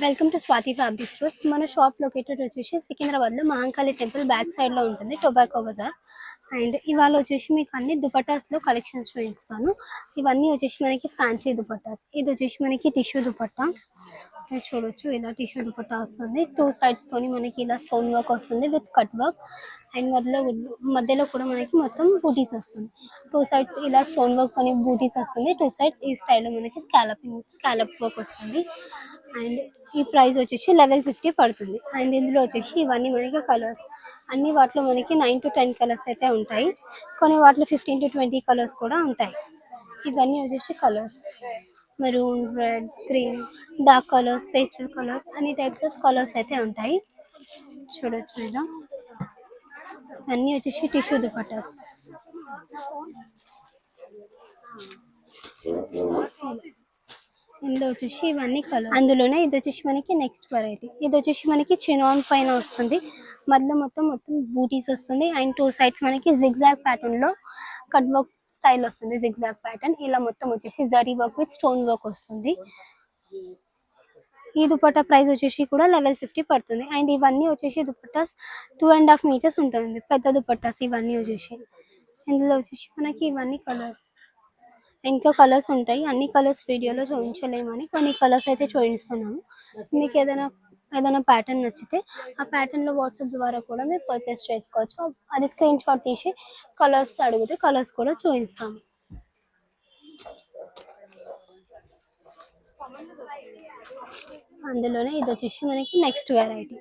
Welcome to Swathi fabric stores. మన shop located వచ్చేసి సికింద్రాబాద్లో మహంకాళి టెంపుల్ బ్యాక్ సైడ్లో ఉంటుంది, టొబాకో బజార్. అండ్ ఇవాళ వచ్చేసి మీకు అన్ని దుపట్టాస్లో కలెక్షన్స్ చూపిస్తాను. ఇవన్నీ వచ్చేసి మనకి ఫ్యాన్సీ దుపట్టాస్. ఇది వచ్చేసి మనకి టిష్యూ దుపట్టా, మీరు చూడొచ్చు. ఇలా టిష్యూ దుపట్టా వస్తుంది, టూ సైడ్స్ తోని మనకి ఇలా స్టోన్ వర్క్ వస్తుంది విత్ కట్ వర్క్. అండ్ మధ్యలో కూడా మనకి మొత్తం బూటీస్ వస్తుంది. టూ సైడ్స్ ఇలా స్టోన్ వర్క్ తోని బూటీస్ వస్తుంది, టూ సైడ్స్ ఈ స్టైల్లో మనకి స్కాలప్ వర్క్ వస్తుంది. అండ్ ఈ ప్రైస్ వచ్చేసి 1150 పడుతుంది. అండ్ ఇందులో వచ్చేసి ఇవన్నీ మనకి కలర్స్, అన్ని వాటిలో మనకి 9 to 10 కలర్స్ అయితే ఉంటాయి. కొన్ని వాటిలో 15 to 20 కలర్స్ కూడా ఉంటాయి. ఇవన్నీ వచ్చేసి colours maroon, red, green, dark colours, pastel colours, అన్ని టైప్స్ ఆఫ్ కలర్స్ అయితే ఉంటాయి. చూడొచ్చు ఇలా. అన్నీ వచ్చేసి టిష్యూ దుపట్టాస్. ఇందులో వచ్చేసి ఇవన్నీ కలర్. అందులోనే ఇది వచ్చేసి మనకి నెక్స్ట్ వెరైటీ. ఇది వచ్చేసి మనకి చినాన్ పైన వస్తుంది, మధ్యలో మొత్తం బూటీస్ వస్తుంది. అండ్ టూ సైడ్స్ మనకి జిగ్జాగ్ ప్యాటర్న్ లో కట్ వర్క్ స్టైల్ వస్తుంది. జిగ్జాగ్ ప్యాటర్న్ ఇలా మొత్తం వచ్చేసి zari work with stone work వస్తుంది. ఈ దుపట్టా ప్రైస్ వచ్చేసి కూడా 1150 పడుతుంది. అండ్ ఇవన్నీ వచ్చేసి దుపట్టాస్ 2.5 meters ఉంటుంది, పెద్ద దుపట్టాస్ ఇవన్నీ వచ్చేసి. ఇందులో వచ్చేసి మనకి ఇవన్నీ కలర్స్, ఇంకా కలర్స్ ఉంటాయి. అన్ని కలర్స్ వీడియోలో చూపించలేమని కొన్ని కలర్స్ అయితే చూపిస్తున్నాము. మీకు ఏదైనా ప్యాటర్న్ నచ్చితే ఆ ప్యాటర్న్లో వాట్సాప్ ద్వారా కూడా మీరు పర్చేస్ చేసుకోవచ్చు. అది స్క్రీన్ షాట్ తీసి కలర్స్ అడిగితే కలర్స్ కూడా చూపిస్తాము. అందులోనే ఇది వచ్చేసి మనకి నెక్స్ట్ వెరైటీ.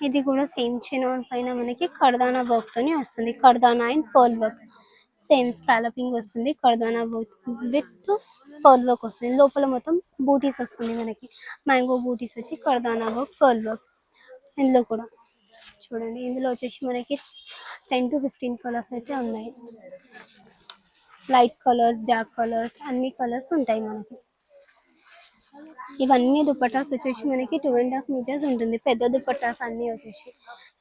ఇది కూడా సేమ్ చినాన్ పైన మనకి కర్దానా వర్క్ తోని వస్తుంది. Kardana and pearl work, same scalloping వస్తుంది. Kardana work with pearl work వస్తుంది. లోపల మొత్తం బూటీస్ వస్తుంది మనకి, మ్యాంగో బూటీస్ వచ్చి కర్దానా వర్క్, పర్ల్ వర్క్. ఇందులో కూడా చూడండి, ఇందులో వచ్చేసి మనకి 10 to 15 కలర్స్ అయితే ఉన్నాయి. లైట్ కలర్స్, డార్క్ కలర్స్, అన్ని కలర్స్ ఉంటాయి మనకి. ఇవన్నీ దుపట్టాస్ వచ్చేసి మనకి 2.5 meters ఉంటుంది, పెద్ద దుపట్టాస్ అన్నీ వచ్చేసి.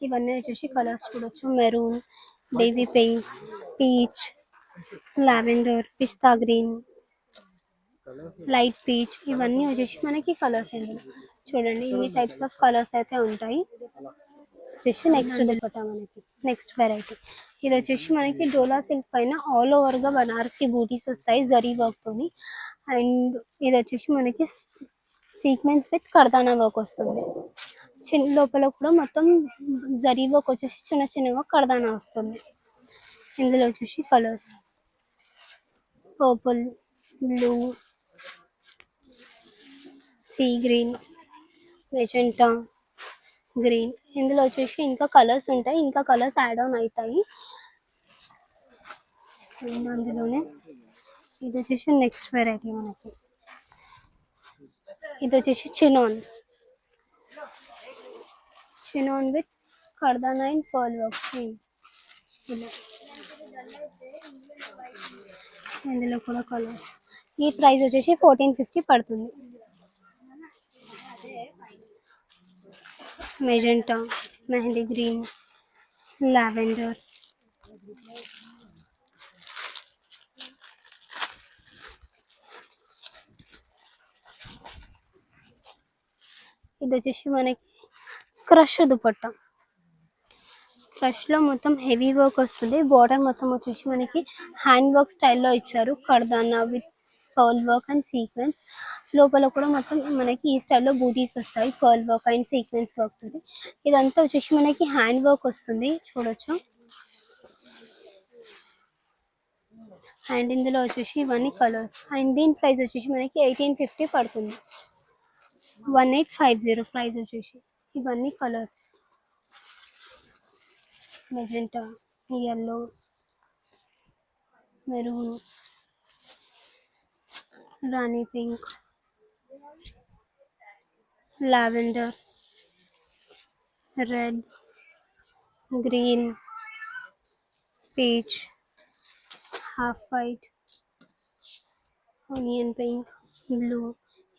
ఇవన్నీ వచ్చేసి కలర్స్ చూడొచ్చు. Maroon, baby pink, peach, lavender, pista green, light peach, ఇవన్నీ వచ్చేసి మనకి కలర్స్. ఇందులో చూడండి, ఇన్ని టైప్స్ ఆఫ్ కలర్స్ అయితే ఉంటాయి. వచ్చేసి నెక్స్ట్ దుపట్టా మనకి నెక్స్ట్ వెరైటీ. ఇది వచ్చేసి మనకి డోలా సిల్క్ పైన ఆల్ ఓవర్ గా బనారసి బూటీస్ వస్తాయి జరీ వర్క్ తోని. అండ్ ఇది వచ్చేసి మనకి సీక్వెన్స్ విత్ కర్దానా వర్క్ వస్తుంది. లోపల కూడా మొత్తం జరీ వర్క్ వచ్చేసి చిన్న చిన్నగా కర్దానా వస్తుంది. ఇందులో వచ్చేసి colours purple, blue, sea green, magenta, green. ఇందులో వచ్చేసి ఇంకా కలర్స్ ఉంటాయి, ఇంకా కలర్స్ యాడ్ ఆన్ అవుతాయి. అండ్ అందులోనే ఇది వచ్చేసి నెక్స్ట్ వెరైటీ మనకి. ఇది వచ్చేసి chinon with kardana and pearl work same ఇలా. ఇందులో కూడా కలర్స్. ఈ ప్రైస్ వచ్చేసి 1450 పడుతుంది. మెజెంటా, మెహందీ గ్రీన్, లావెండర్, ఇది వచ్చేసి మనకి క్రష్ దుపట్టా. క్రష్ లో మొత్తం హెవీ వర్క్ వస్తుంది. బార్డర్ మొత్తం వచ్చేసి మనకి హ్యాండ్ వర్క్ స్టైల్లో ఇచ్చారు, kardana with pearl work and sequence. లోపల కూడా మొత్తం మనకి ఈ స్టైల్లో బూటీస్ వస్తాయి, pearl work and sequence work తోటి. ఇదంతా వచ్చేసి మనకి హ్యాండ్ వర్క్ వస్తుంది, చూడొచ్చు. అండ్ ఇందులో వచ్చేసి ఇవన్నీ కలర్స్. అండ్ దీని ప్రైస్ వచ్చేసి మనకి 1850 పడుతుంది. 1850 ప్రైస్ వచ్చేసి. ఇవన్నీ colours magenta, yellow, maroon, rani pink, lavender, red, green, peach, half white, onion pink, blue.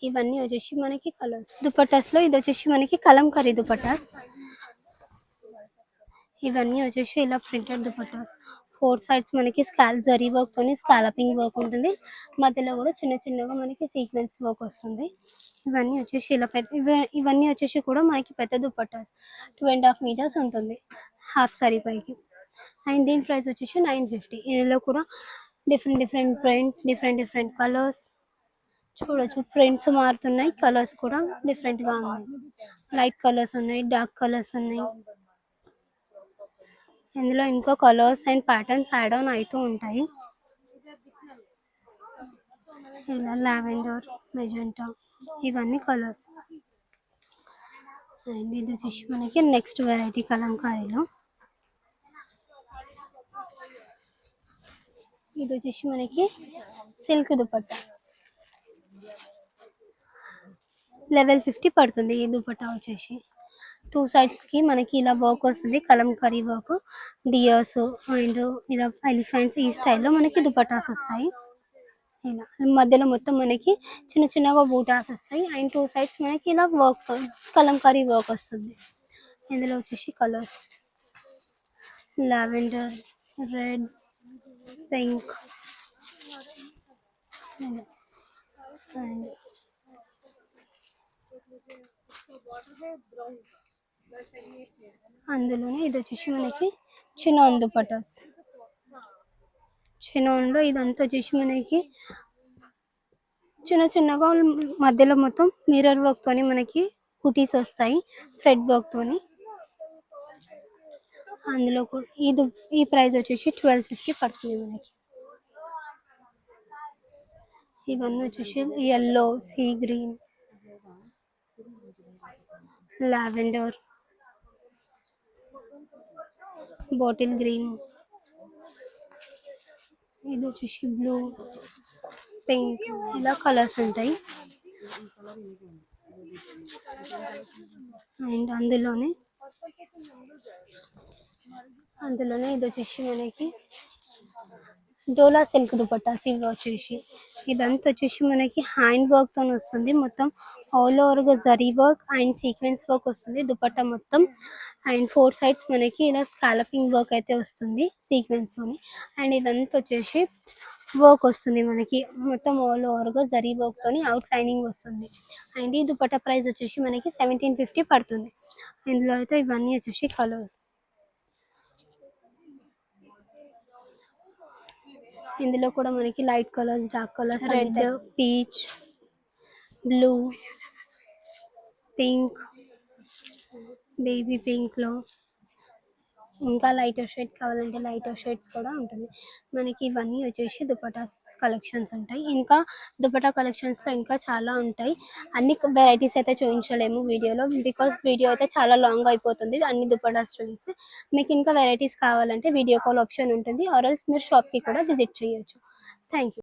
ఇవన్నీ వచ్చేసి మనకి కలర్స్. దుపట్టాస్లో ఇది వచ్చేసి మనకి కలంకరీ దుపట్టాస్. ఇవన్నీ వచ్చేసి ఇలా ప్రింటెడ్ దుపట్టాస్ 4 సైడ్స్ మనకి జరీ వర్క్‌తోని స్కాలపింగ్ వర్క్ ఉంటుంది. మధ్యలో కూడా చిన్న చిన్నగా మనకి సీక్వెన్స్ వర్క్ వస్తుంది. ఇవన్నీ వచ్చేసి ఇలా ఇవన్నీ వచ్చేసి కూడా మనకి పెద్ద దుపట్టాస్ 2.5 మీటర్స్ ఉంటుంది హాఫ్ సారీ పైకి. అండ్ దీని ప్రైస్ వచ్చేసి 950. ఇందులో కూడా డిఫరెంట్ ప్రింట్స్, డిఫరెంట్ కలర్స్ చూడొచ్చు. ప్రింట్స్ మారుతున్నాయి, కలర్స్ కూడా డిఫరెంట్గా ఉన్నాయి. లైట్ కలర్స్ ఉన్నాయి, డార్క్ కలర్స్ ఉన్నాయి. ఇందులో ఇంకా colours and patterns add on అవుతూ ఉంటాయి. ఇలా లావెండర్, మెజెంటా ఇవన్నీ కలర్స్. అండ్ ఇది వచ్చేసి మనకి నెక్స్ట్ వెరైటీ కలంకారీలో. ఇది వచ్చేసి మనకి సిల్క్ దుపట్టా. లెవెల్ 50 పడుతుంది ఈ దుపట్టా వచ్చేసి. 2 సైడ్స్కి మనకి ఇలా వర్క్ వస్తుంది, కలంకారీ వర్క్, డియర్స్ అండ్ ఇలా ఎలిఫెంట్స్ ఈ స్టైల్లో మనకి దుపట్టాస్ వస్తాయి. ఇలా మధ్యలో మొత్తం మనకి చిన్న చిన్నగా బూటాస్ వస్తాయి. అండ్ 2 సైడ్స్ మనకి ఇలా వర్క్, కలంకారీ వర్క్ వస్తుంది. ఇందులో వచ్చేసి colours lavender, red, pink and అందులోనే ఇది వచ్చేసి మనకి చినాన్ దుపట్టాస్. చినాన్లో ఇదంతా వచ్చేసి మనకి చిన్నగా మధ్యలో మొత్తం మిర్రర్ వర్క్తోని మనకి కుటీస్ వస్తాయి థ్రెడ్ వర్క్తోని. అందులో ఈ ప్రైస్ వచ్చేసి 1250 పడుతుంది మనకి. ఇవన్నీ వచ్చేసి yellow, sea green, lavender, bottle green, ఇది వచ్చేసి బ్లూ, పింక్ ఇలా కలర్స్ ఉంటాయి. అండ్ అందులోనే ఇది వచ్చేసి మనకి డోలా సిల్క్ దుపట్టాస్. ఇవి వచ్చేసి ఇదంతా వచ్చేసి మనకి హ్యాండ్ వర్క్తో వస్తుంది. మొత్తం ఆల్ ఓవర్గా zari work and sequence work వస్తుంది దుపట్టా మొత్తం. అండ్ 4 సైడ్స్ మనకి ఇలా స్కాలపింగ్ వర్క్ అయితే వస్తుంది సీక్వెన్స్తోని. అండ్ ఇదంతా వచ్చేసి వర్క్ వస్తుంది మనకి మొత్తం ఆల్ ఓవర్గా జరీ వర్క్తోని అవుట్ లైనింగ్ వస్తుంది. అండ్ ఈ దుపట్టా ప్రైస్ వచ్చేసి మనకి 1750 పడుతుంది. ఇందులో అయితే ఇవన్నీ వచ్చేసి కలర్స్. ఇందులో కూడా మనకి light colours, dark colours, red, peach, blue, pink, baby పింక్లో ఇంకా లైటర్ షేడ్ కావాలంటే లైటర్ షేడ్స్ కూడా ఉంటుంది మనకి. ఇవన్నీ వచ్చేసి దుపటాస్ కలెక్షన్స్ ఉంటాయి. ఇంకా దుపటా కలెక్షన్స్లో ఇంకా చాలా ఉంటాయి. అన్ని వెరైటీస్ అయితే చూపించలేము వీడియోలో, బికాస్ వీడియో అయితే చాలా లాంగ్ అయిపోతుంది అన్ని దుపటాస్ చూపిస్తే. మీకు ఇంకా వెరైటీస్ కావాలంటే వీడియో కాల్ ఆప్షన్ ఉంటుంది, ఆర్ ఎల్స్ మీరు షాప్కి కూడా విజిట్ చేయొచ్చు. Thank you.